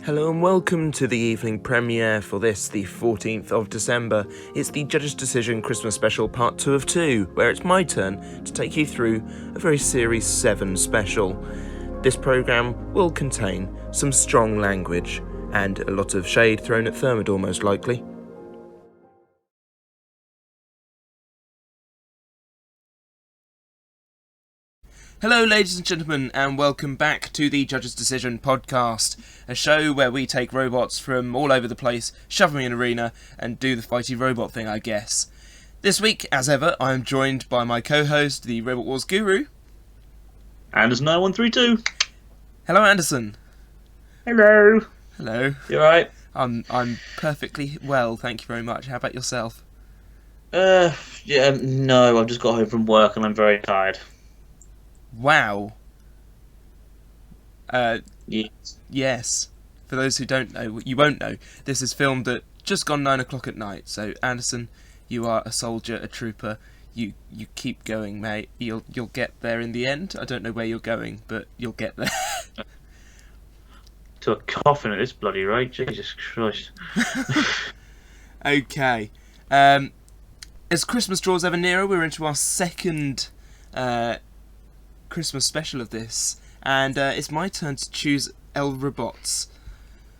Hello and welcome to the evening premiere for this, the 14th of December. It's the Judge's Decision Christmas Special Part 2 of 2, where it's my turn to take you through a very Series 7 special. This programme will contain some strong language, and a lot of shade thrown at Thermidor most likely. Hello ladies and gentlemen, and welcome back to the Judge's Decision podcast, a show where we take robots from all over the place, shove them in an arena, and do the fighty robot thing, I guess. This week, as ever, I am joined by my co-host, the Robot Wars Guru, Anderson 9132. Hello Anderson. Hello. Hello. You alright? I'm perfectly well, thank you very much. How about yourself? No, I've just got home from work and I'm very tired. Wow. Yes. Yes. For those who don't know, you won't know, this is filmed at just gone 9 o'clock at night. So Anderson, you are a soldier, a trooper. You keep going, mate. You'll get there in the end. I don't know where you're going, but you'll get there. To a coffin at this bloody rate, Jesus Christ. Okay. As Christmas draws ever nearer, we're into our second Christmas special of this, and it's my turn to choose El Robots.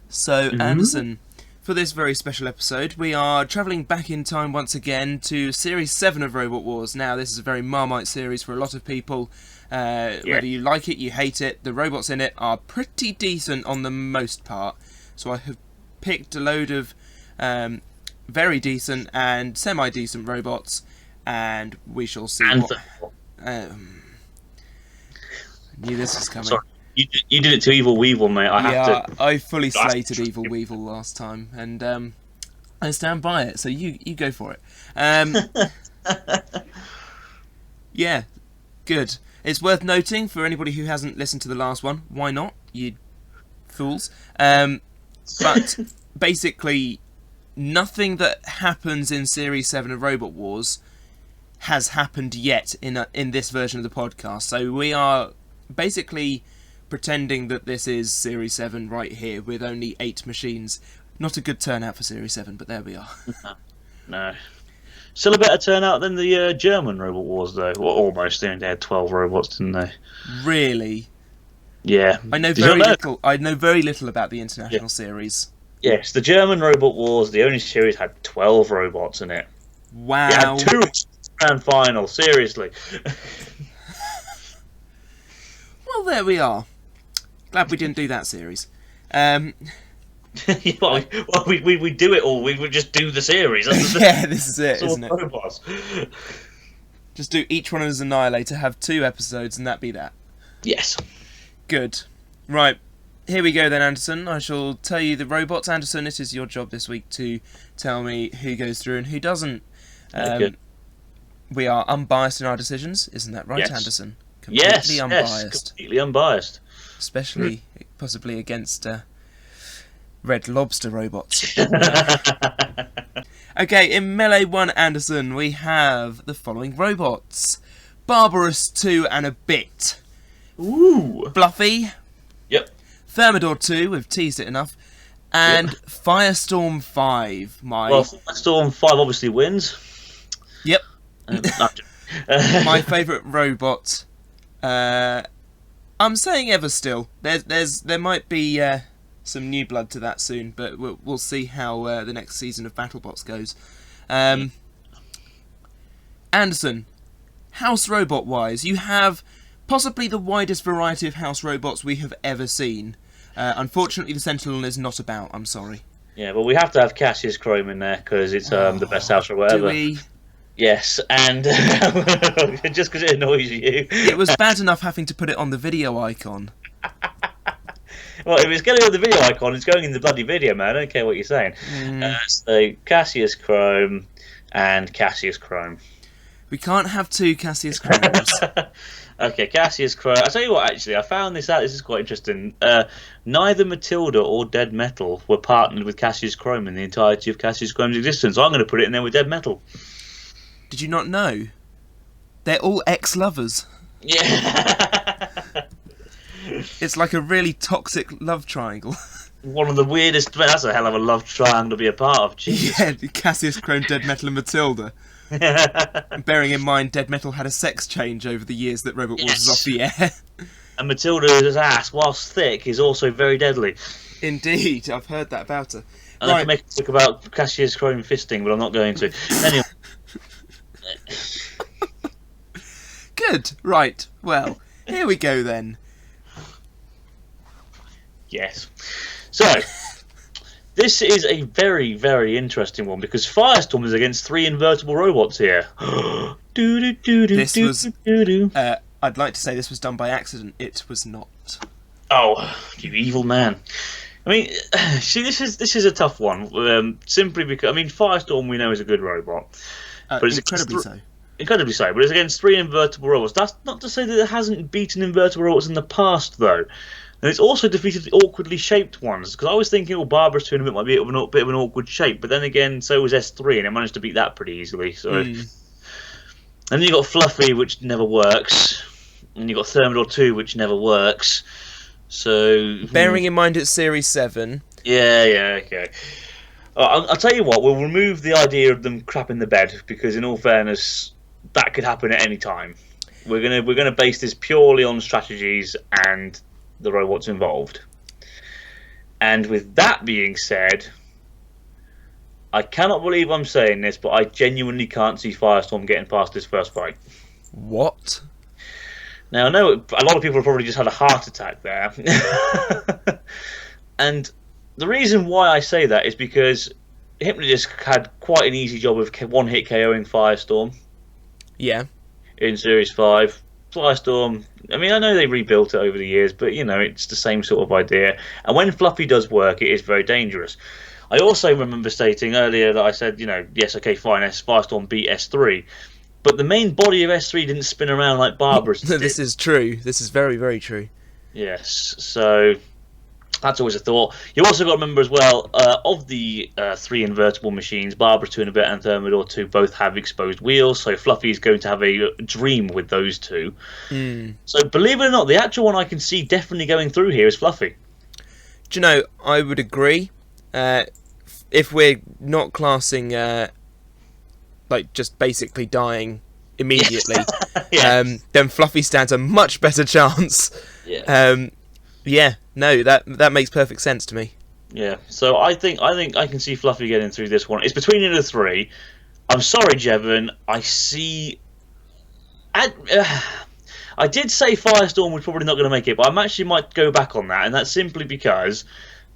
So, Anderson, for this very special episode, we are travelling back in time once again to Series 7 of Robot Wars. Now, this is a very Marmite series for a lot of people. Whether you like it, you hate it, the robots in it are pretty decent on the most part. So I have picked a load of very decent and semi-decent robots, and we shall see I knew this was coming. Sorry, you did it to Evil Weevil, mate. I fully slated Evil Weevil last time, and I stand by it. So you go for it. Yeah, good. It's worth noting for anybody who hasn't listened to the last one. Why not, you fools? But basically, nothing that happens in Series 7 of Robot Wars has happened yet in this version of the podcast. So we are basically pretending that this is Series 7 right here with only 8 machines. Not a good turnout for Series 7, but there we are. No. Still a better turnout than the German Robot Wars, though. Well, almost. They had 12 robots, didn't they? Really? Yeah. I know very little about the international series. Yes, the German Robot Wars, the only series, had 12 robots in it. Wow. It had 2 grand final, seriously. Well, there we are. Glad we didn't do that series. We do it all. We would just do the series. Yeah, this is it, isn't it? Robots. Just do each one as Annihilator, have 2 episodes, and that be that. Yes. Good. Right. Here we go then, Anderson. I shall tell you the robots. Anderson, it is your job this week to tell me who goes through and who doesn't. Good. We are unbiased in our decisions, isn't that right, Yes. Anderson? Completely unbiased. Yes, completely unbiased. Especially, possibly against Red Lobster robots. Okay, in Melee 1, Anderson, we have the following robots. Barbarous 2 and a bit. Ooh. Fluffy. Yep. Thermidor 2, we've teased it enough. And Firestorm 5. Well, Firestorm 5 obviously wins. Yep. My favourite robot. I'm saying ever still. There might be some new blood to that soon, but we'll see how the next season of BattleBots goes. Anderson, house robot wise, you have possibly the widest variety of house robots we have ever seen. Unfortunately, the Sentinel is not about. I'm sorry. Yeah, but we have to have Cassius Chrome in there because it's the best house robot ever. Do we? Yes, and just because it annoys you. It was bad enough having to put it on the video icon. Well, if it's going on the video icon, it's going in the bloody video, man. I don't care what you're saying. So Cassius Chrome and Cassius Chrome. We can't have 2 Cassius Chromes. Okay, Cassius Chrome. I'll tell you what, actually, I found this out. This is quite interesting. Neither Matilda or Dead Metal were partnered with Cassius Chrome in the entirety of Cassius Chrome's existence. So I'm going to put it in there with Dead Metal. Did you not know? They're all ex-lovers. Yeah. It's like a really toxic love triangle. one of the weirdest. That's a hell of a love triangle to be a part of. Jesus. Yeah, Cassius Chrome, Dead Metal, and Matilda. Bearing in mind, Dead Metal had a sex change over the years that Robot Wars was off the air. And Matilda's ass, whilst thick, is also very deadly. Indeed, I've heard that about her. And I can make a joke about Cassius Chrome fisting, but I'm not going to. Anyway. Good. Right. Well, here we go then. Yes. So, this is a very, very interesting one because Firestorm is against 3 invertible robots here. This was. I'd like to say this was done by accident. It was not. Oh, you evil man! I mean, see, this is a tough one. Simply because Firestorm we know is a good robot, but it's incredibly so. Incredibly so, but it's against 3 invertible robots. That's not to say that it hasn't beaten invertible robots in the past, though. And it's also defeated the awkwardly shaped ones, because I was thinking, Barbara's Tournament might be a bit of an awkward shape, but then again, so was S3, and it managed to beat that pretty easily. So, And then you got Fluffy, which never works, and you got Thermidor 2, which never works. So, bearing in mind it's Series 7. Yeah, okay. I'll tell you what, we'll remove the idea of them crapping the bed, because in all fairness, that could happen at any time. We're gonna base this purely on strategies and the robots involved. And with that being said, I cannot believe I'm saying this, but I genuinely can't see Firestorm getting past this first fight. What? Now I know a lot of people have probably just had a heart attack there, and the reason why I say that is because Hypnodisc had quite an easy job of one-hit KOing Firestorm. Yeah. In Series 5. Firestorm, I know they rebuilt it over the years, but, it's the same sort of idea. And when Fluffy does work, it is very dangerous. I also remember stating earlier that I said, yes, okay, fine, Firestorm beat S3. But the main body of S3 didn't spin around like Barbara's did. This is true. This is very, very true. Yes, so that's always a thought. You also got to remember as well, of the 3 invertible machines, Barbara 2 and a bit and Thermidor 2 both have exposed wheels, so Fluffy is going to have a dream with those two. So believe it or not, the actual one I can see definitely going through here is Fluffy. Do you know, I would agree. If we're not classing, just basically dying immediately, then Fluffy stands a much better chance. Yeah. No, that makes perfect sense to me. Yeah, so I think I can see Fluffy getting through this one. It's between the 3. I'm sorry, Jevon. I did say Firestorm was probably not going to make it, but I actually might go back on that, and that's simply because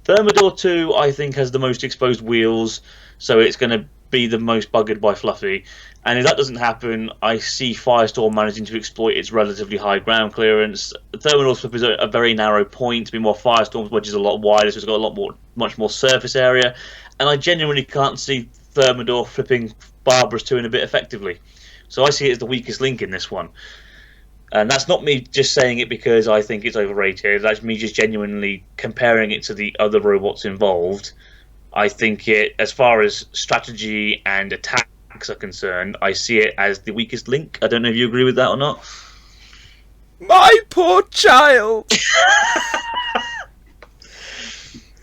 Thermidor 2, I think, has the most exposed wheels, so it's going to be the most buggered by Fluffy. And if that doesn't happen, I see Firestorm managing to exploit its relatively high ground clearance. Thermidor's flip is a very narrow point. Meanwhile, Firestorm's wedge is a lot wider, so it's got much more surface area. And I genuinely can't see Thermidor flipping Barbara's 2 in a bit effectively. So I see it as the weakest link in this one. And that's not me just saying it because I think it's overrated. That's me just genuinely comparing it to the other robots involved. I think it, as far as strategy and attacks are concerned, I see it as the weakest link. I don't know if you agree with that or not. My poor child!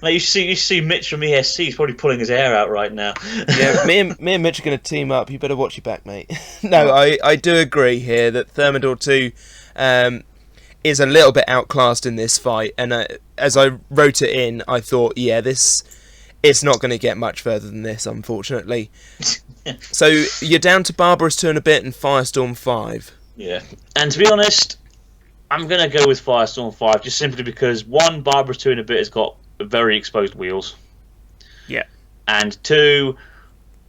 Like you see Mitch from ESC, he's probably pulling his hair out right now. Yeah, me and Mitch are going to team up. You better watch your back, mate. No, I do agree here that Thermidor 2 is a little bit outclassed in this fight. And as I wrote it in, I thought, it's not going to get much further than this, unfortunately. So you're down to Barbara's 2 and a bit and Firestorm 5. Yeah, and to be honest, I'm going to go with Firestorm 5 just simply because, 1, Barbara's 2 and a bit has got very exposed wheels. Yeah. And 2,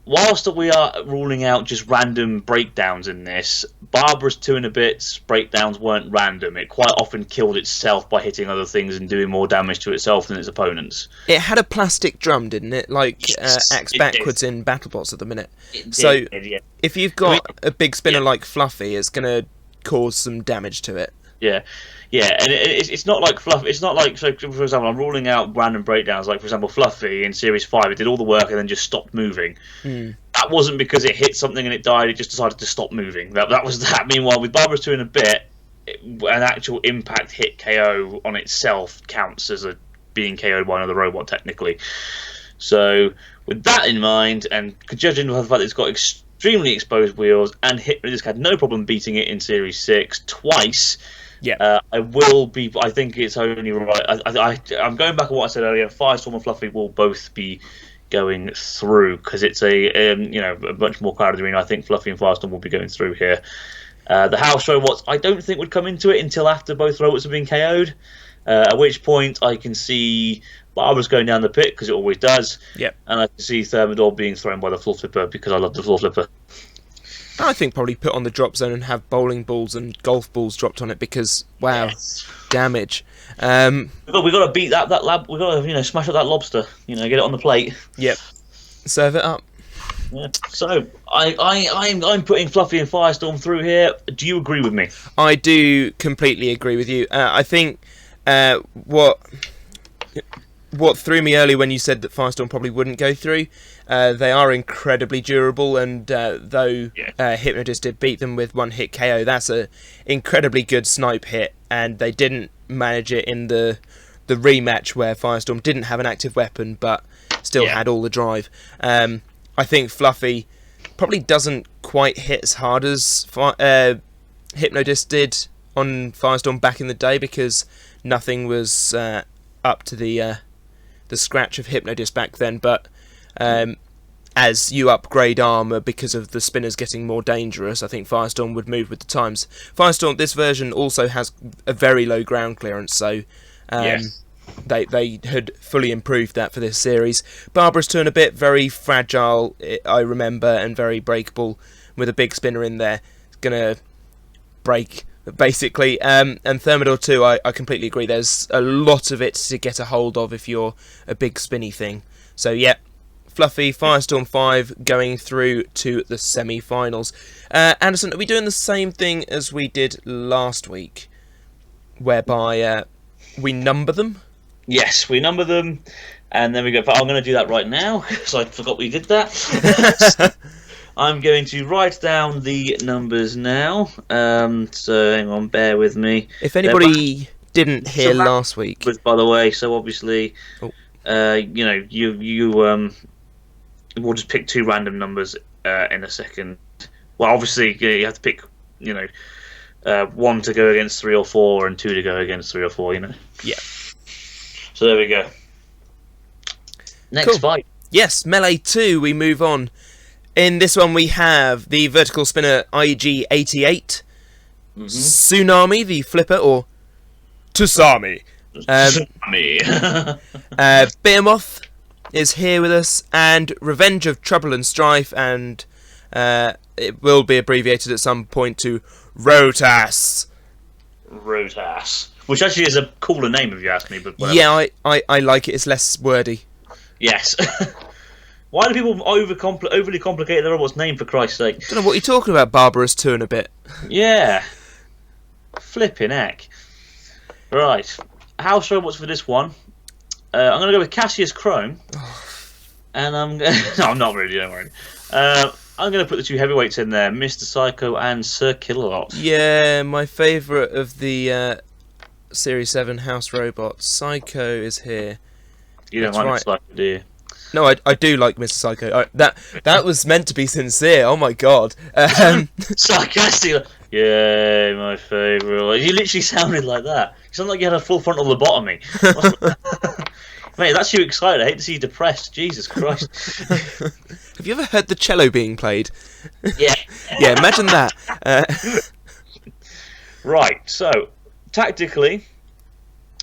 whilst we are ruling out just random breakdowns in this, Barbara's 2 and a bit's breakdowns weren't random. It quite often killed itself by hitting other things and doing more damage to itself than its opponents. It had a plastic drum, didn't it? Like acts backwards in BattleBots at the minute. If you've got a big spinner like Fluffy, it's going to cause some damage to it. Yeah, and it's not like Fluffy. It's not like, so for example, I'm ruling out random breakdowns. Like for example, Fluffy in Series 5, it did all the work and then just stopped moving. That wasn't because it hit something and it died. It just decided to stop moving. That was that. Meanwhile, with Barbara's 2 and a bit, an actual impact hit KO on itself counts as a being KO'd by another robot, technically. So, with that in mind, and judging by the fact that it's got extremely exposed wheels, and Hypnodisc had no problem beating it in Series 6 twice, I think it's only right. I'm going back on what I said earlier. Firestorm and Fluffy will both be going through, because it's a much more crowded arena. I think Fluffy and Firestorm will be going through here. The house robots, I don't think would come into it until after both robots have been KO'd. At which point I can see Barbara's going down the pit, because it always does. Yep. And I can see Thermidor being thrown by the floor flipper, because I love the floor flipper. I think probably put on the drop zone and have bowling balls and golf balls dropped on it, because damage. We've got to beat that lab. We've got to smash up that lobster. Get it on the plate. Yep. Serve it up. Yeah. So I'm putting Fluffy and Firestorm through here. Do you agree with me? I do completely agree with you. I think what threw me early when you said that Firestorm probably wouldn't go through. They are incredibly durable, and though Hypnodisc did beat them with one hit KO, that's a incredibly good snipe hit, and they didn't manage it in the rematch where Firestorm didn't have an active weapon but still had all the drive. I think Fluffy probably doesn't quite hit as hard as Hypnodisc did on Firestorm back in the day, because nothing was up to the scratch of Hypnodisc back then, but as you upgrade armour because of the spinners getting more dangerous, I think Firestorm would move with the times. Firestorm, this version also has a very low ground clearance, so they had fully improved that for this series. Barbara's turn a bit, very fragile, I remember, and very breakable, with a big spinner in there. It's going to break, basically. And Thermidor too, I completely agree. There's a lot of it to get a hold of if you're a big spinny thing. So Fluffy, Firestorm 5 going through to the semi-finals. Anderson, are we doing the same thing as we did last week, whereby we number them? Yes, we number them, and then we go. But I'm going to do that right now, because I forgot we did that. I'm going to write down the numbers now. So hang on, bear with me. If anybody didn't hear last week, by the way, so obviously, we'll just pick two random numbers in a second. Well, obviously you have to pick, one to go against 3 or 4, and 2 to go against 3 or 4. Yeah. So there we go. Next fight. Yes, Melee 2, we move on. In this one we have the vertical spinner IG-88, Tsunami, the flipper, or Tusami. Behemoth is here with us, and Revenge of Trouble and Strife, and it will be abbreviated at some point to Rotas. Rotas. Which actually is a cooler name if you ask me, but whatever. Yeah, I like it. It's less wordy. Yes. Why do people overly complicate their robot's name, for Christ's sake? I don't know what you're talking about, Barbara's turn a bit. Yeah. Flipping heck. Right. House robots for this one. I'm going to go with Cassius Chrome. And no, I'm not really, don't worry. I'm going to put the two heavyweights in there, Mr. Psycho and Sir Killalot. Yeah, my favourite of the Series 7 house robots. Psycho is here. You don't like Mr. Psycho, do you? No, I do like Mr. Psycho. That was meant to be sincere. Oh my god. Sarcastic. Yeah, my favourite. You literally sounded like that. You sound like you had a full frontal lobotomy. Mate, that's you excited. I hate to see you depressed. Jesus Christ. Have you ever heard the cello being played? Yeah. Yeah, imagine that. Right, so, tactically,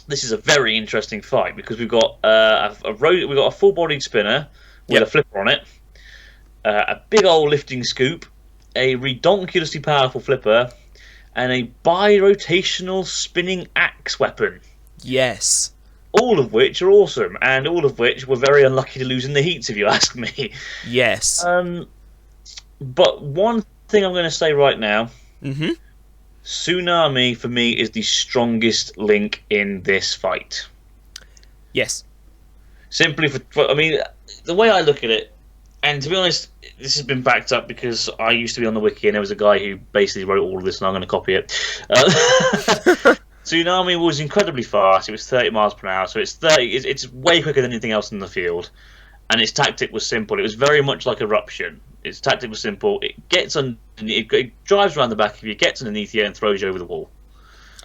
this is a very interesting fight, because we've got we've got a full-bodied spinner with a flipper on it, a big old lifting scoop, a redonkulously powerful flipper, and a bi-rotational spinning axe weapon. Yes. All of which are awesome, and all of which were very unlucky to lose in the heats, if you ask me. Yes. But one thing I'm going to say right now, Tsunami, for me, is the strongest link in this fight. Yes. Simply I mean, the way I look at it, and to be honest, this has been backed up because I used to be on the wiki and there was a guy who basically wrote all of this and I'm going to copy it. Tsunami was incredibly fast. It was 30 miles per hour, so it's 30. It's way quicker than anything else in the field, and its tactic was simple. It was very much like Eruption. Its tactic was simple. It gets on, it drives around the back of you, gets underneath you, and throws you over the wall.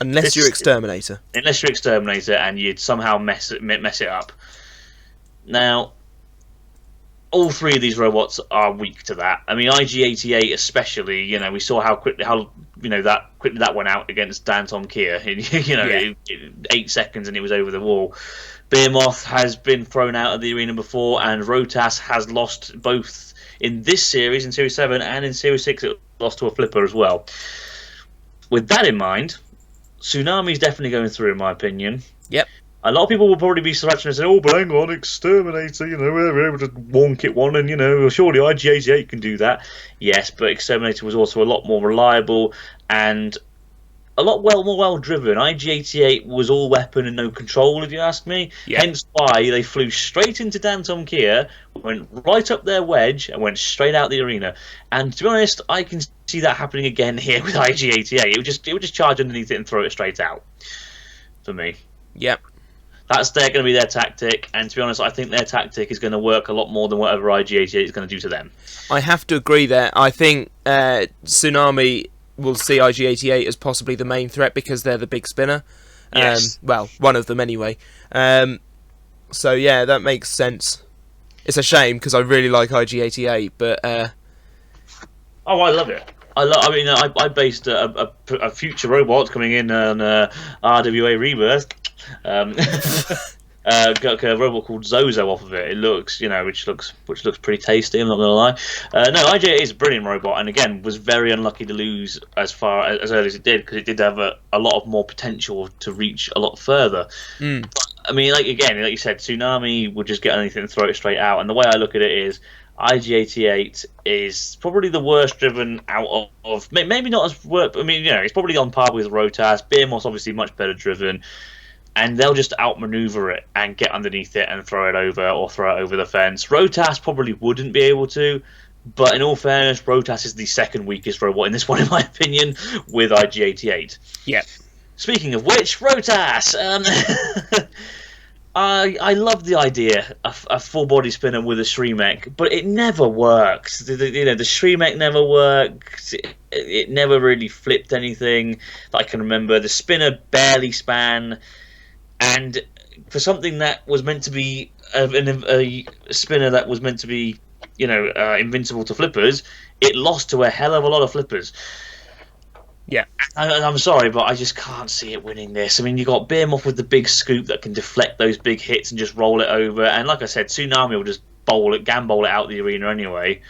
Unless you're Exterminator. Unless you're Exterminator, and you'd somehow mess it up. Now, all three of these robots are weak to that. I mean, IG-88 especially. You know, we saw how quickly that went out against Danton Kia. In 8 seconds, and it was over the wall. Behemoth has been thrown out of the arena before, and Rotas has lost both in this series, in Series 7, and in Series 6, it lost to a flipper as well. With that in mind, Tsunami's definitely going through, in my opinion. Yep. A lot of people will probably be scratching and saying, "Oh, but hang on, Exterminator, we're able to wonk it one, and, surely IG-88 can do that." Yes, but Exterminator was also a lot more reliable and a lot more well-driven. IG-88 was all weapon and no control, if you ask me. Yeah. Hence why they flew straight into Danton Kia, went right up their wedge, and went straight out the arena. And to be honest, I can see that happening again here with IG-88. It would just charge underneath it and throw it straight out, for me. Yep. That's going to be their tactic, and to be honest, I think their tactic is going to work a lot more than whatever IG-88 is going to do to them. I have to agree there. I think Tsunami will see IG-88 as possibly the main threat because they're the big spinner. Yes. Well, one of them anyway. So yeah, that makes sense. It's a shame because I really like IG-88, but... Oh, I love it. I based a future robot coming in on RWA Rebirth. Got a robot called Zozo off of it. It looks, which looks pretty tasty. I'm not gonna lie. No, IG is a brilliant robot, and again was very unlucky to lose as early as it did, because it did have a lot of more potential to reach a lot further. But, I mean, like you said, Tsunami would just get anything and throw it straight out. And the way I look at it is, IG-88 is probably the worst driven out of maybe not as work. I mean, it's probably on par with Rotas. Behemoth's obviously much better driven. And they'll just outmaneuver it and get underneath it and throw it over, or throw it over the fence. Rotas probably wouldn't be able to, but in all fairness, Rotas is the second weakest robot in this one, in my opinion, with IG-88. Yeah. Speaking of which, Rotas! I love the idea of a full-body spinner with a Shremek, but it never works. The Shremek never worked. It never really flipped anything that I can remember. The spinner barely span. And for something that was meant to be a spinner that was meant to be, invincible to flippers, it lost to a hell of a lot of flippers. Yeah. I'm sorry, but I just can't see it winning this. I mean, you got Behemoth with the big scoop that can deflect those big hits and just roll it over. And like I said, Tsunami will just gambol it out the arena anyway.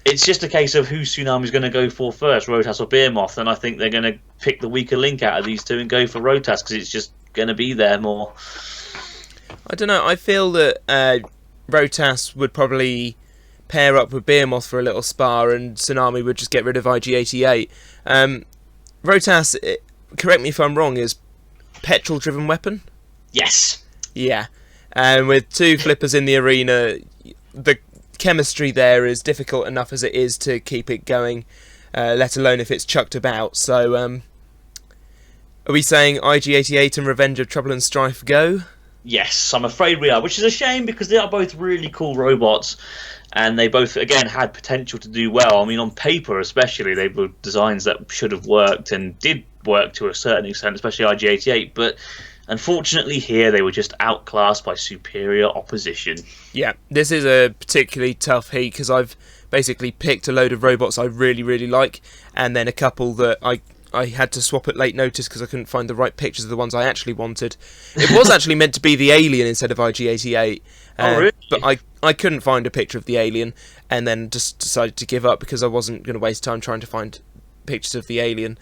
It's just a case of who Tsunami's going to go for first, Rotas or Behemoth. And I think they're going to pick the weaker link out of these two and go for Rotas, because it's just going to be there more. I don't know. I feel that Rotas would probably pair up with Behemoth for a little spar, and Tsunami would just get rid of IG-88. Rotas, correct me if I'm wrong, is petrol-driven weapon? Yes. Yeah. And with two flippers in the arena, the chemistry there is difficult enough as it is to keep it going, let alone if it's chucked about. So, are we saying IG-88 and Revenge of Trouble and Strife go? Yes, I'm afraid we are, which is a shame because they are both really cool robots, and they both, again, had potential to do well. I mean, on paper especially, they were designs that should have worked and did work to a certain extent, especially IG-88, but unfortunately here they were just outclassed by superior opposition. Yeah, this is a particularly tough heat because I've basically picked a load of robots I really, really like, and then a couple that I had to swap at late notice because I couldn't find the right pictures of the ones I actually wanted. It was actually meant to be the Alien instead of IG-88. Oh, really? But I couldn't find a picture of the Alien, and then just decided to give up because I wasn't going to waste time trying to find pictures of the Alien.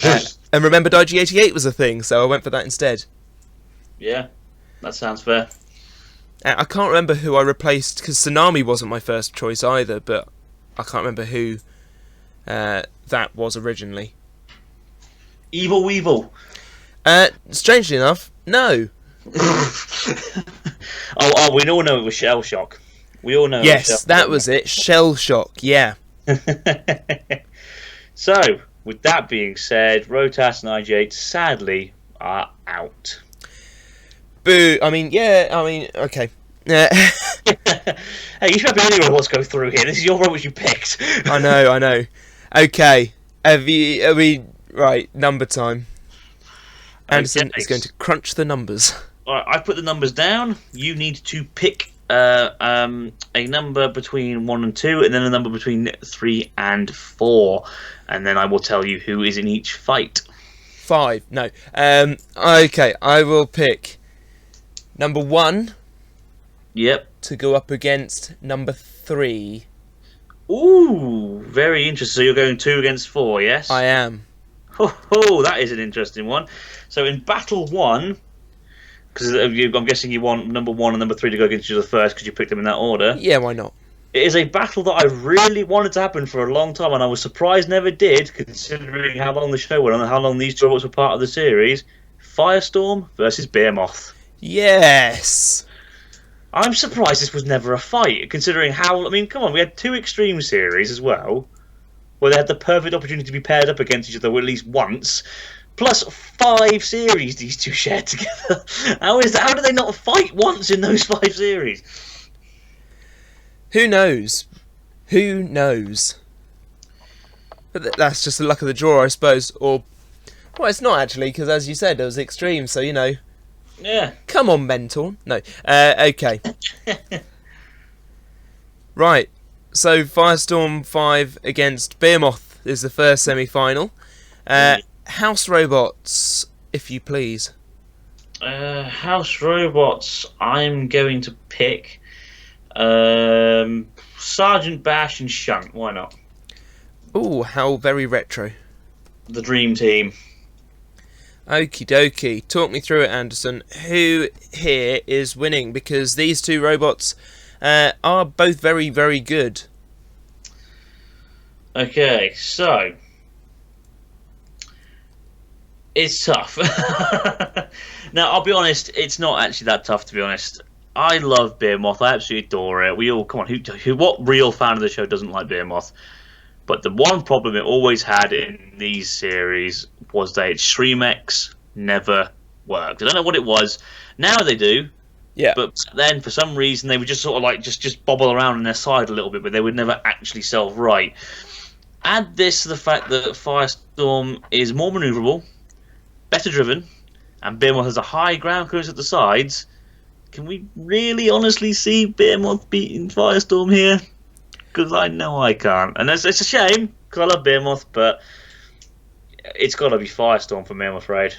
And remembered IG-88 was a thing, so I went for that instead. Yeah, that sounds fair. I can't remember who I replaced, because Tsunami wasn't my first choice either, but I can't remember who that was originally. Evil Weevil. Strangely enough, no. Oh, we all know it was Shell Shock. We all know. Yes, that was it. Shell Shock. Yeah. So, with that being said, Rotas and IG-8, sadly, are out. Boo. Okay. Hey, you should have been anywhere what's going through here. This is your robots you picked. I know. Okay. Right, number time. Anderson is going to crunch the numbers. Alright, I've put the numbers down. You need to pick a number between 1 and 2, and then a number between 3 and 4. And then I will tell you who is in each fight. 5. No. Okay, I will pick number 1. Yep. To go up against number 3. Ooh, very interesting. So you're going 2 against 4, yes? I am. Oh, that is an interesting one. So in battle 1, because I'm guessing you want number 1 and number 3 to go against each other first because you picked them in that order. Yeah, why not? It is a battle that I really wanted to happen for a long time, and I was surprised never did, considering how long the show went on and how long these two robots were part of the series. Firestorm versus Behemoth. Yes! I'm surprised this was never a fight, considering how... I mean, come on, we had 2 Extreme series as well, where they had the perfect opportunity to be paired up against each other at least once, plus 5 series these two shared together. How do they not fight once in those 5 series? Who knows? Who knows? But that's just the luck of the draw, I suppose. Or, well, it's not actually, because as you said, it was Extreme, so, you know... Yeah. Come on, Mentor. No. Okay. Right. So, Firestorm 5 against Behemoth is the first semi-final. House Robots, if you please. House Robots, I'm going to pick Sergeant Bash and Shunt. Why not? Ooh, how very retro. The Dream Team. Okie dokie. Talk me through it, Anderson. Who here is winning? Because these two robots are both very, very good. Okay, so... It's tough. Now, I'll be honest, it's not actually that tough, to be honest. I love Behemoth. I absolutely adore it. We all... Come on, what real fan of the show doesn't like Behemoth? But the one problem it always had in these series was that Extreme X never worked. I don't know what it was. Now they do. Yeah. But then, for some reason, they would just sort of like just bobble around on their side a little bit, but they would never actually self-right. Add this to the fact that Firestorm is more manoeuvrable, better driven, and Behemoth has a high ground clearance at the sides. Can we really honestly see Behemoth beating Firestorm here? Because I know I can't. And it's a shame, because I love Behemoth, but it's got to be Firestorm for me, I'm afraid.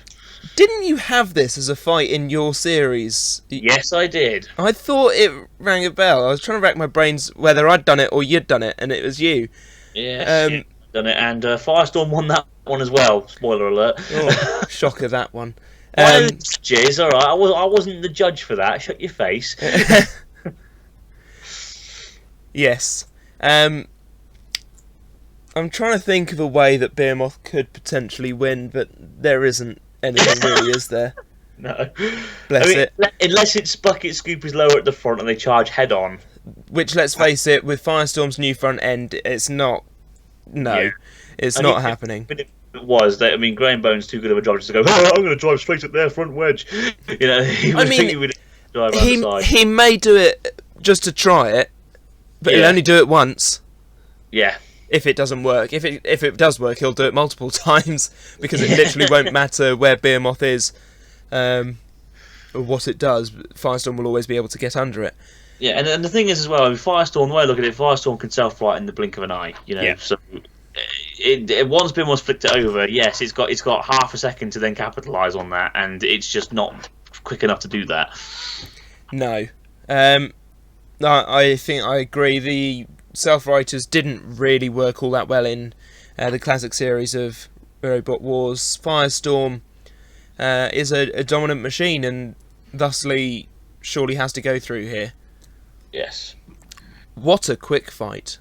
Didn't you have this as a fight in your series? Yes, I did. I thought it rang a bell. I was trying to rack my brains whether I'd done it or you'd done it, and it was you. Yes, you'd done it. And Firestorm won that one as well. Spoiler alert. Oh, shocker, that one. Jizz, all right. I wasn't the judge for that. Shut your face. Yes. I'm trying to think of a way that Behemoth could potentially win, but there isn't anything really, is there? No. Bless it. Unless it's Bucket Scoop is lower at the front and they charge head on. Which, let's face it, with Firestorm's new front end, it's not... No, yeah. It's not happening. But it was. Graham Bone's too good of a job just to go, oh, I'm going to drive straight at their front wedge. You know, he would drive around the side. He may do it just to try it, but he'll only do it once. Yeah. If it doesn't work. If it does work, he'll do it multiple times, because it literally won't matter where Behemoth is or what it does. Firestorm will always be able to get under it. Yeah, and the thing is as well, Firestorm, the way I look at it, Firestorm can self-right in the blink of an eye. You know, yeah. So once Behemoth's flicked it over, yes, it's got half a second to then capitalise on that, and it's just not quick enough to do that. No. I think I agree. The self-writers didn't really work all that well in the classic series of Robot Wars. Firestorm is a dominant machine, and thusly surely has to go through here. Yes. What a quick fight.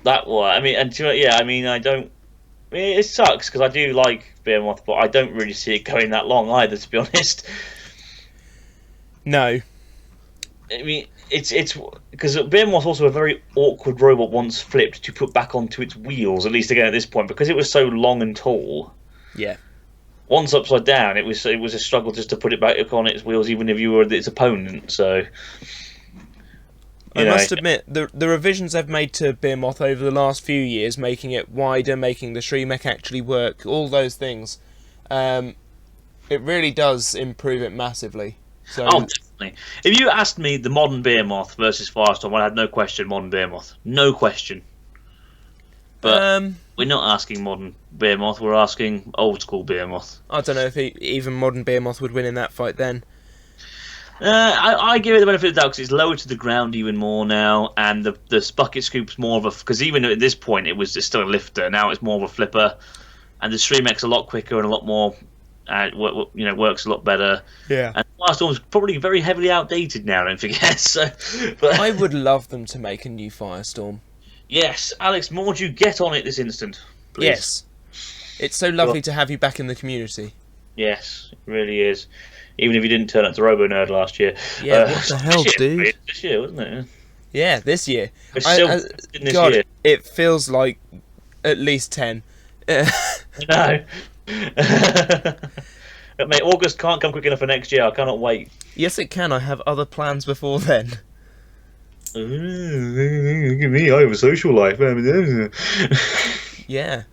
That was. It sucks because I do like Behemoth, but I don't really see it going that long either, to be honest. No. I mean, it's because Behemoth's also a very awkward robot once flipped to put back onto its wheels, at least again at this point, because it was so long and tall. Yeah. once upside down, it was a struggle just to put it back on its wheels, even if you were its opponent. So, I must admit, the revisions they've made to Behemoth over the last few years, making it wider, making the Shriek actually work, all those things, it really does improve it massively. So, definitely. If you asked me the modern Behemoth versus Firestorm, I had no question modern Behemoth. No question. But we're not asking modern Behemoth, we're asking old school Behemoth. I don't know if even modern Behemoth would win in that fight then. I give it the benefit of the doubt because it's lower to the ground even more now, and the bucket scoop's more of a... Because even at this point, it's still a lifter. Now it's more of a flipper, and the Streamek's a lot quicker and a lot more... works a lot better. Yeah. And Firestorm's probably very heavily outdated now, don't forget. So, but... I would love them to make a new Firestorm. Yes, Alex, more would you get on it this instant, please? Yes. It's so lovely to have you back in the community. Yes, it really is. Even if you didn't turn up to Robo Nerd last year. Yeah, what the hell, dude? This year, wasn't it? Yeah, this year. God, year. It feels like at least 10. No. Mate, August can't come quick enough for next year. I cannot wait. Yes, it can. I have other plans before then. Look at me, I have a social life. Yeah.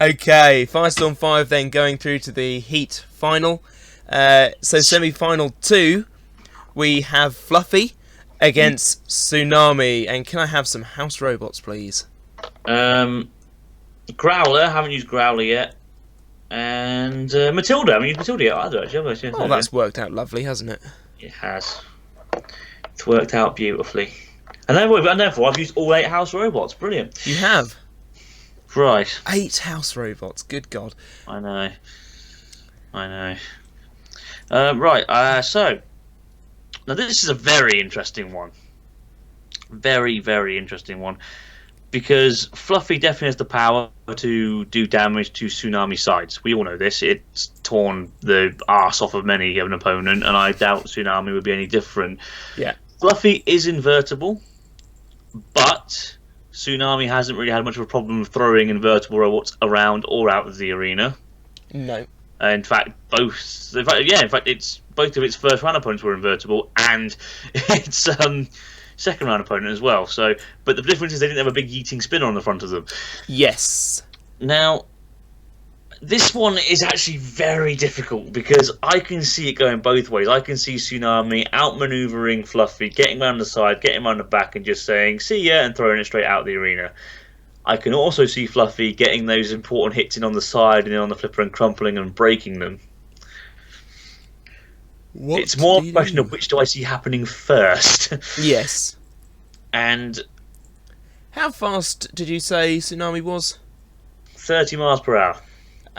Okay, Firestorm 5 then going through to the Heat final. So semi-final 2, we have Fluffy against Tsunami. And can I have some house robots, please? Growler, haven't used Growler yet. And Matilda, haven't used Matilda yet either, actually. Oh, that's worked out lovely, hasn't it? It has. It's worked out beautifully. And therefore, I've used all 8 house robots. Brilliant. You have? Right. 8 house robots, good God. I know. Right, so... Now, this is a very interesting one. Very, very interesting one. Because Fluffy definitely has the power to do damage to Tsunami sides. We all know this. It's torn the arse off of many of an opponent, and I doubt Tsunami would be any different. Yeah. Fluffy is invertible, but Tsunami hasn't really had much of a problem throwing invertible robots around or out of the arena. No. In fact, it's both of its first round opponents were invertible, and its second round opponent as well. So, but the difference is they didn't have a big yeeting spinner on the front of them. Yes. Now, this one is actually very difficult because I can see it going both ways. I can see Tsunami outmaneuvering Fluffy, getting around the side, getting around the back, and just saying "see ya" and throwing it straight out of the arena. I can also see Fluffy getting those important hits in on the side and in on the flipper and crumpling and breaking them. It's more a question of which do I see happening first. Yes. And how fast did you say Tsunami was? 30 miles per hour.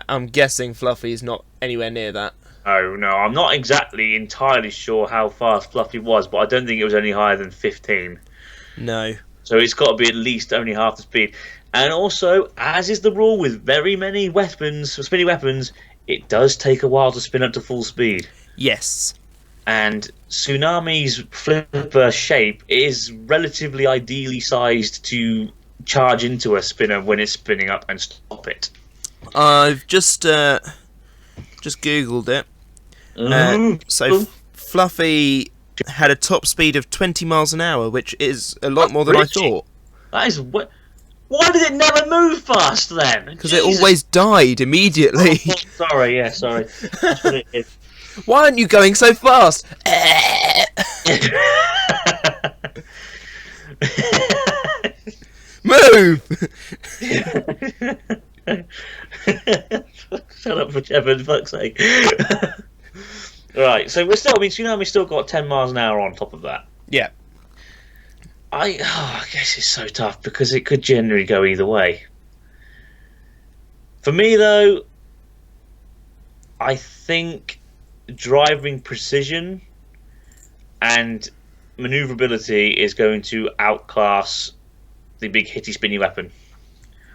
I'm guessing Fluffy is not anywhere near that. Oh, no, I'm not exactly entirely sure how fast Fluffy was, but I don't think it was any higher than 15. No. So it's got to be at least only half the speed. And also, as is the rule with very many weapons, spinny weapons, it does take a while to spin up to full speed. Yes. And Tsunami's flipper shape is relatively ideally sized to charge into a spinner when it's spinning up and stop it. I've just Googled it. So Fluffy had a top speed of 20 miles an hour, which is a lot more than I thought. That is what. Why did it never move fast then? Because it always died immediately. Oh, sorry. That's what it is. Why aren't you going so fast? Move! Shut up, for fuck's sake. Right, so Tsunami's still got 10 miles an hour on top of that. Yeah. I guess it's so tough because it could generally go either way. For me, though, I think driving precision and maneuverability is going to outclass the big hitty spinny weapon.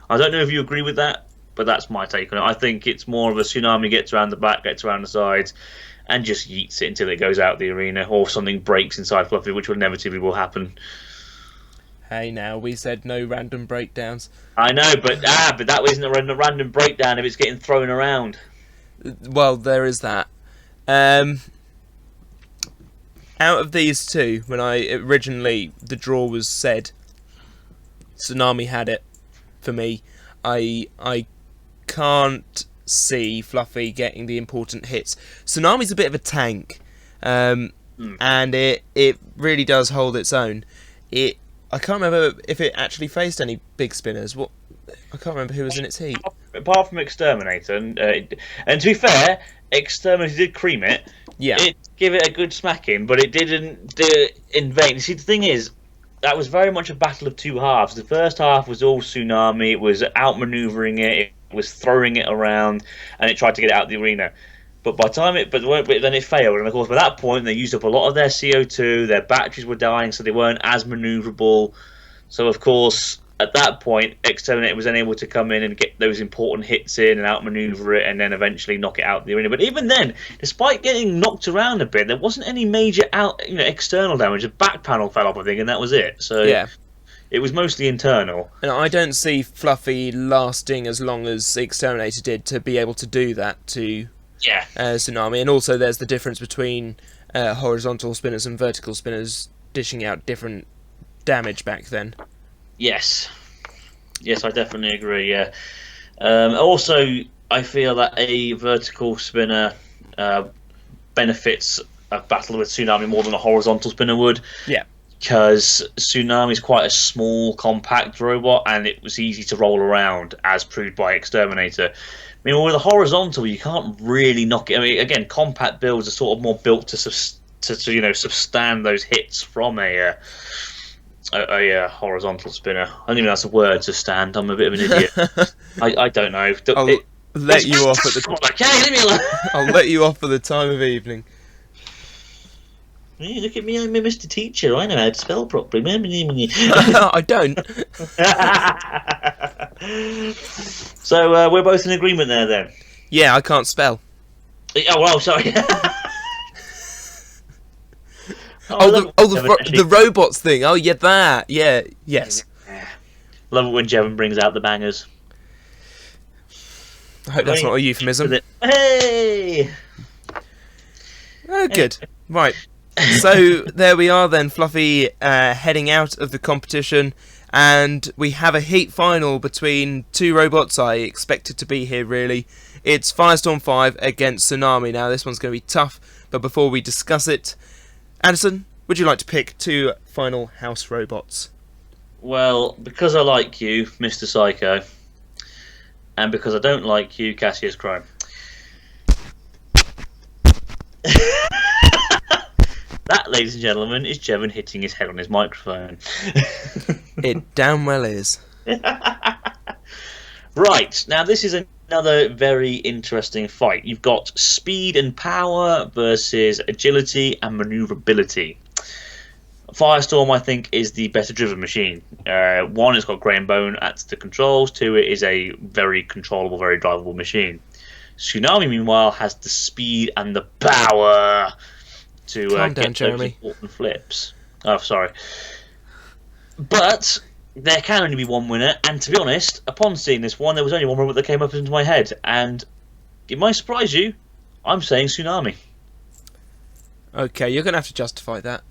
I don't know if you agree with that, but that's my take on it. I think it's more of a Tsunami gets around the back, gets around the sides, and just yeets it until it goes out the arena, or something breaks inside Fluffy, which inevitably will happen. Hey, now we said no random breakdowns. I know, but that isn't a random breakdown if it's getting thrown around. Well, there is that. Out of these two, when the draw was said, Tsunami had it for me. I can't see Fluffy getting the important hits. Tsunami's a bit of a tank, and it really does hold its own. I can't remember if it actually faced any big spinners. I can't remember who was in its heat. Apart from Exterminator, and to be fair, Exterminator did cream it. Yeah. It gave it a good smacking, but it didn't do it in vain. See, the thing is, that was very much a battle of two halves. The first half was all Tsunami. It was outmaneuvering it. It was throwing it around, and it tried to get it out of the arena. But then it failed, and of course by that point they used up a lot of their CO2. Their batteries were dying, so they weren't as manoeuvrable. So of course at that point, Exterminator was then able to come in and get those important hits in and outmaneuver it, and then eventually knock it out of the arena. But even then, despite getting knocked around a bit, there wasn't any major external damage. The back panel fell off, I think, and that was it. So yeah. It was mostly internal. And I don't see Fluffy lasting as long as Exterminator did to be able to do that to Tsunami. And also there's the difference between horizontal spinners and vertical spinners dishing out different damage back then. Yes, I definitely agree, yeah. Also, I feel that a vertical spinner benefits a battle with Tsunami more than a horizontal spinner would. Yeah. Because Tsunami is quite a small, compact robot, and it was easy to roll around, as proved by Exterminator. I mean, with a horizontal, you can't really knock it. I mean, again, compact builds are sort of more built to sustain those hits from a horizontal spinner. I don't even know that's a word, sustain. I'm a bit of an idiot. I don't know. I'll let you off at the. Okay, leave me alone. I'll let you off for the time of evening. Hey, look at me, I'm a Mr. Teacher. I know how to spell properly. I don't. So we're both in agreement there, then. Yeah, I can't spell. Oh, well, sorry. The robots thing. Oh, yeah, that. Yeah, yes. Love it when Jevon brings out the bangers. I hope that's not a euphemism. Hey! Oh, good. Right. So there we are then, Fluffy heading out of the competition, and we have a heat final between two robots I expected to be here, really. It's Firestorm 5 against Tsunami. Now this one's going to be tough, but before we discuss it, Anderson, would you like to pick two final house robots? Well, because I like you, Mr. Psycho, and because I don't like you, Cassius Crime. That, ladies and gentlemen, is Jevon hitting his head on his microphone. It damn well is. Right, now this is another very interesting fight. You've got speed and power versus agility and maneuverability. Firestorm, I think, is the better driven machine. One, it's got Grey and Bone at the controls. Two, it is a very controllable, very drivable machine. Tsunami, meanwhile, has the speed and the power to get those important flips. Oh, sorry. But there can only be one winner, and to be honest, upon seeing this one, there was only one robot that came up into my head, and it might surprise you, I'm saying Tsunami. Okay, you're going to have to justify that.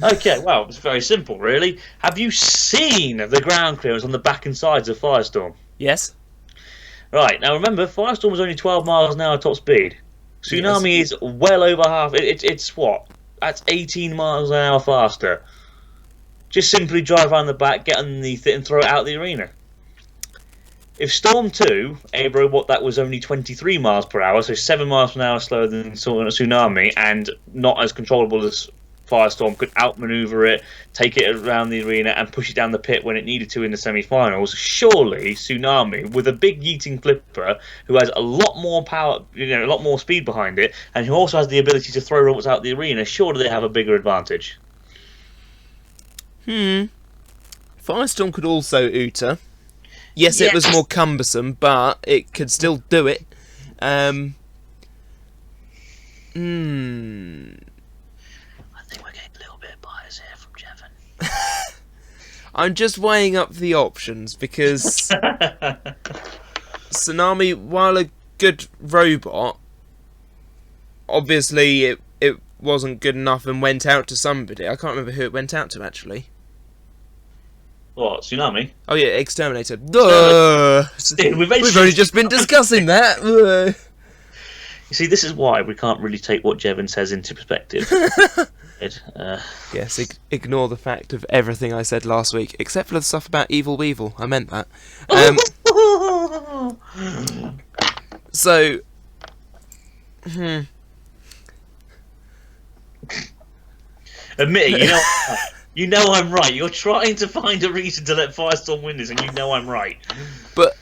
Okay, well, it's very simple, really. Have you seen the ground clearance on the back and sides of Firestorm? Yes. Right, now remember, Firestorm was only 12 miles an hour top speed. Tsunami is well over half. It's what? That's 18 miles an hour faster. Just simply drive around the back, get underneath it, and throw it out of the arena. If Storm 2, a robot that was only 23 miles per hour, so 7 miles per hour slower than Tsunami, and not as controllable as Firestorm, could outmaneuver it, take it around the arena, and push it down the pit when it needed to in the semi-finals, surely Tsunami, with a big yeeting flipper, who has a lot more power, a lot more speed behind it, and who also has the ability to throw robots out the arena, surely they have a bigger advantage. Firestorm could also Uta. Yes, it was more cumbersome, but it could still do it. I think we're getting a little bit of bias here from Jevon. I'm just weighing up the options because Tsunami, while a good robot, obviously it wasn't good enough and went out to somebody. I can't remember who it went out to, actually. What, Tsunami? Oh yeah, Exterminator. Duh! We've only just been discussing that. You see, this is why we can't really take what Jevon says into perspective. Yes, ignore the fact of everything I said last week, except for the stuff about Evil Weevil. I meant that. So... Admit it, you know I'm right. You're trying to find a reason to let Firestorm win this, and you know I'm right. But,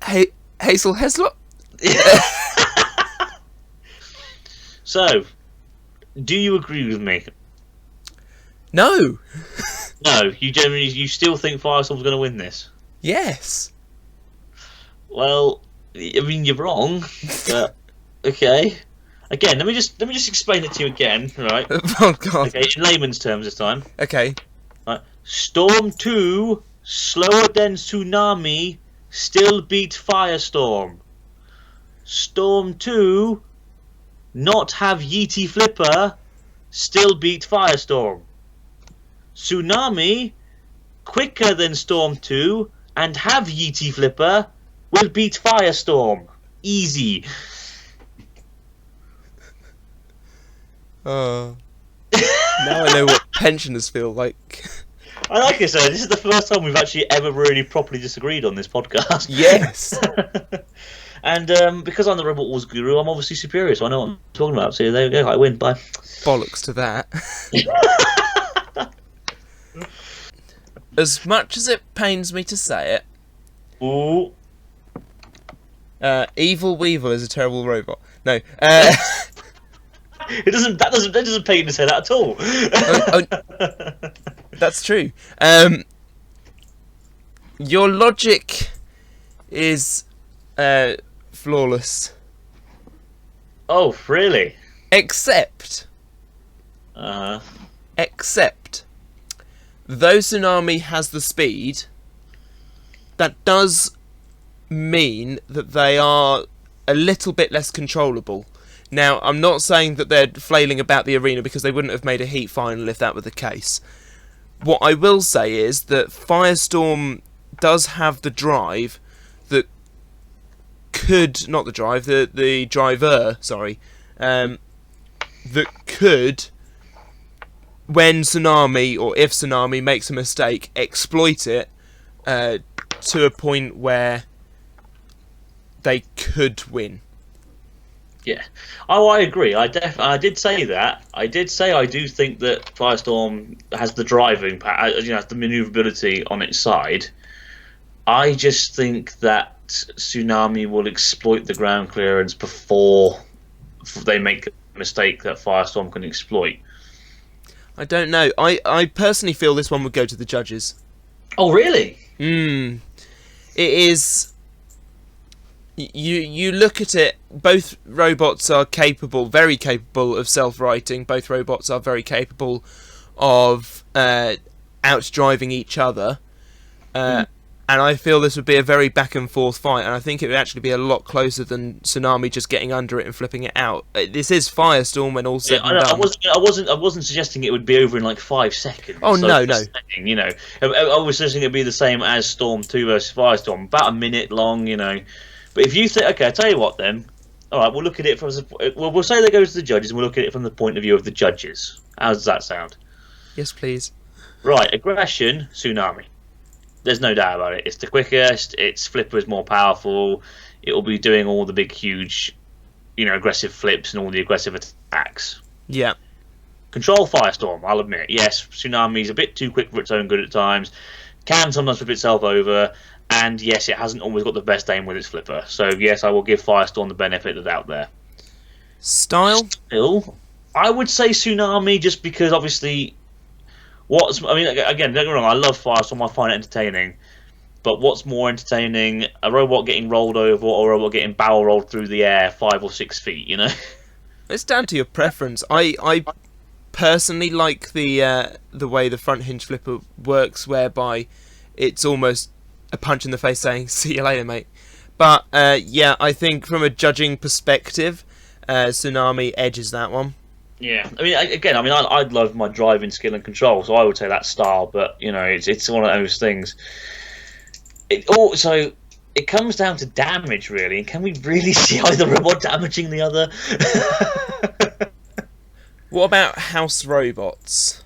Hazel Heslop? So, do you agree with me? No. No, you still think Firestorm's going to win this? Yes. Well, I mean, you're wrong. But, okay. Again, let me just explain it to you again, right? Oh God. Okay, in layman's terms this time. Okay. Right. Storm 2, slower than Tsunami, still beat Firestorm. Storm 2, not have Yeetie Flipper, still beat Firestorm. Tsunami, quicker than Storm 2, and have Yeetie Flipper, will beat Firestorm. Easy. Now I know what pensioners feel like. Like I said, this is the first time we've actually ever really properly disagreed on this podcast. Yes. And because I'm the Robot Wars guru, I'm obviously superior, so I know what I'm talking about. So there you go, I win. Bye. Bollocks to that. As much as it pains me to say it, Ooh. Evil Weevil is a terrible robot. No. That doesn't pain to say that at all. That's true. Your logic is flawless. Oh, really? Except, though Tsunami has the speed, that does mean that they are a little bit less controllable. Now, I'm not saying that they're flailing about the arena because they wouldn't have made a heat final if that were the case. What I will say is that Firestorm does have the drive that could... Not the drive, the driver, sorry. That could, when Tsunami, or if Tsunami makes a mistake, exploit it to a point where they could win. Yeah. Oh, I agree. I did say that. I did say I do think that Firestorm has the driving, has the maneuverability on its side. I just think that Tsunami will exploit the ground clearance before they make a mistake that Firestorm can exploit. I don't know. I personally feel this one would go to the judges. Oh, really? It is... You look at it, both robots are capable, very capable of self-righting. Both robots are very capable of outdriving each other. And I feel this would be a very back-and-forth fight, and I think it would actually be a lot closer than Tsunami just getting under it and flipping it out. This is Firestorm when all said and done. I wasn't suggesting it would be over in like 5 seconds. Oh, so no. Saying, I was suggesting it'd be the same as Storm 2 versus Firestorm, about a minute long, But if you think, okay, I'll tell you what then. All right, we'll look at it from... We'll say they go to the judges, and we'll look at it from the point of view of the judges. How does that sound? Yes, please. Right, aggression, Tsunami. There's no doubt about it. It's the quickest, its flipper is more powerful, it will be doing all the big, huge, aggressive flips and all the aggressive attacks. Yeah. Control Firestorm, I'll admit. Yes, Tsunami's a bit too quick for its own good at times, can sometimes flip itself over... And yes, it hasn't always got the best aim with its flipper. So yes, I will give Firestorm the benefit of the doubt there. Style? Still, I would say Tsunami just because obviously... again, don't get me wrong, I love Firestorm, I find it entertaining. But what's more entertaining, a robot getting rolled over or a robot getting barrel rolled through the air 5 or 6 feet, It's down to your preference. I personally like the way the front hinge flipper works, whereby it's almost a punch in the face saying "See you later, mate." But yeah, I think from a judging perspective, Tsunami edges that one. Yeah, I mean, I'd love my driving skill and control, so I would say that's style. But it's one of those things. It comes down to damage, really. And can we really see either robot damaging the other? What about house robots?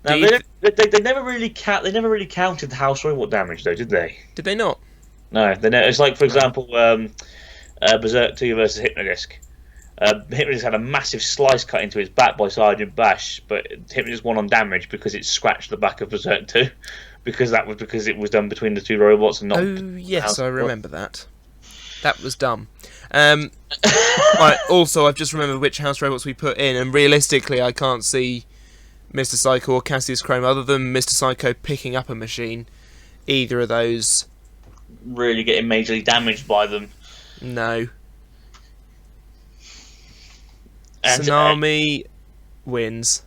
Now, they never really counted the house robot damage, though, did they? Did they not? No, they never. It's like, for example, Berserk 2 versus Hypnodisc. Hypnodisc had a massive slice cut into his back by Sergeant Bash, but Hypnodisc won on damage because it scratched the back of Berserk 2. Because it was done between the two robots and not. Oh yes, I remember that. That was dumb. Right, also, I've just remembered which house robots we put in, and realistically, I can't see Mr. Psycho or Cassius Chrome, other than Mr. Psycho picking up a machine. Either of those really getting majorly damaged by them. No. And, Tsunami wins.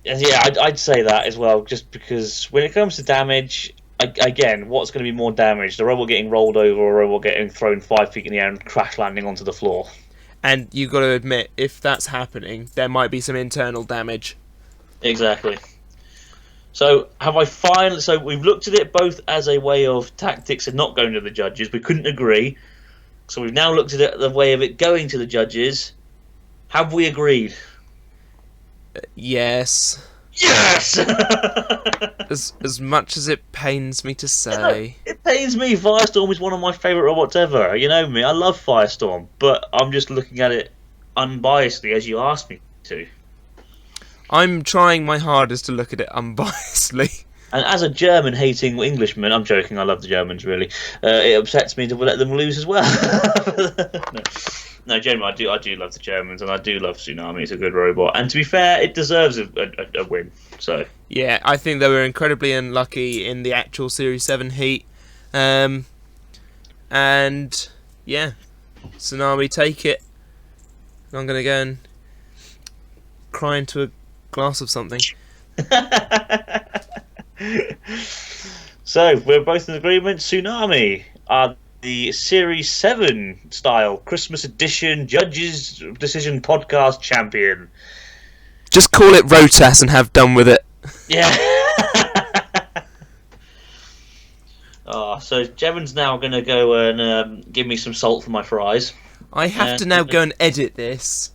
Yeah, I'd say that as well, just because when it comes to damage, again, what's going to be more damage? The robot getting rolled over or a robot getting thrown 5 feet in the air and crash landing onto the floor? And you've got to admit, if that's happening, there might be some internal damage. Exactly. So we've looked at it both as a way of tactics and not going to the judges. We couldn't agree. So we've now looked at it the way of it going to the judges. Have we agreed? Yes. Yes! as much as it pains me to say. It pains me. Firestorm is one of my favourite robots ever. You know me, I love Firestorm, but I'm just looking at it unbiasedly as you asked me to. I'm trying my hardest to look at it unbiasedly. And as a German-hating Englishman, I'm joking, I love the Germans, really. It upsets me to let them lose as well. No, generally, I do love the Germans, and I do love Tsunami. It's a good robot. And to be fair, it deserves a win. So yeah, I think they were incredibly unlucky in the actual Series 7 heat. And, yeah, Tsunami, take it. I'm going to go and cry into a glass of something. So, we're both in agreement. Tsunami are the Series 7 style Christmas edition Judges Decision Podcast champion. Just call it Rotas and have done with it. Yeah. So Jevon's now going to go and give me some salt for my fries. I have to now go and edit this.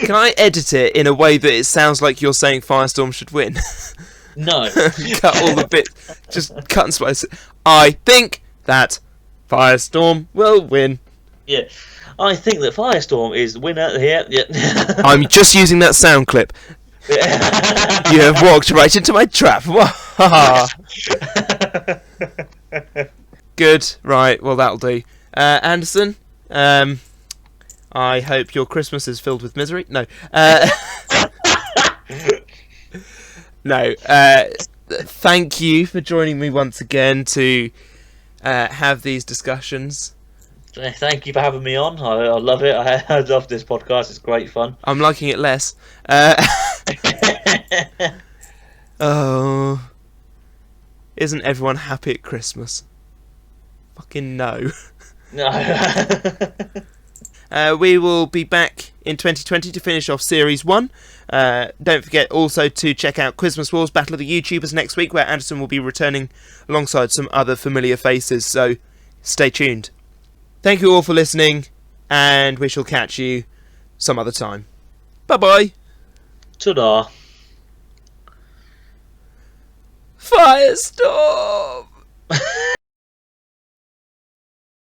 Can I edit it in a way that it sounds like you're saying Firestorm should win? No. Cut all the bits. Just cut and splice it. I think that Firestorm will win. Yeah. I think that Firestorm is the winner here. Yeah. I'm just using that sound clip. You have walked right into my trap. Good. Right. Well, that'll do. Anderson, I hope your Christmas is filled with misery. No. No. Thank you for joining me once again to have these discussions. Thank you for having me on. I love it. I love this podcast. It's great fun. I'm liking it less. Oh. Isn't everyone happy at Christmas? Fucking no. No. We will be back in 2020 to finish off Series 1. Don't forget also to check out Christmas Wars Battle of the YouTubers next week, where Anderson will be returning alongside some other familiar faces, so stay tuned. Thank you all for listening, and we shall catch you some other time. Bye-bye. Ta-da. Firestorm!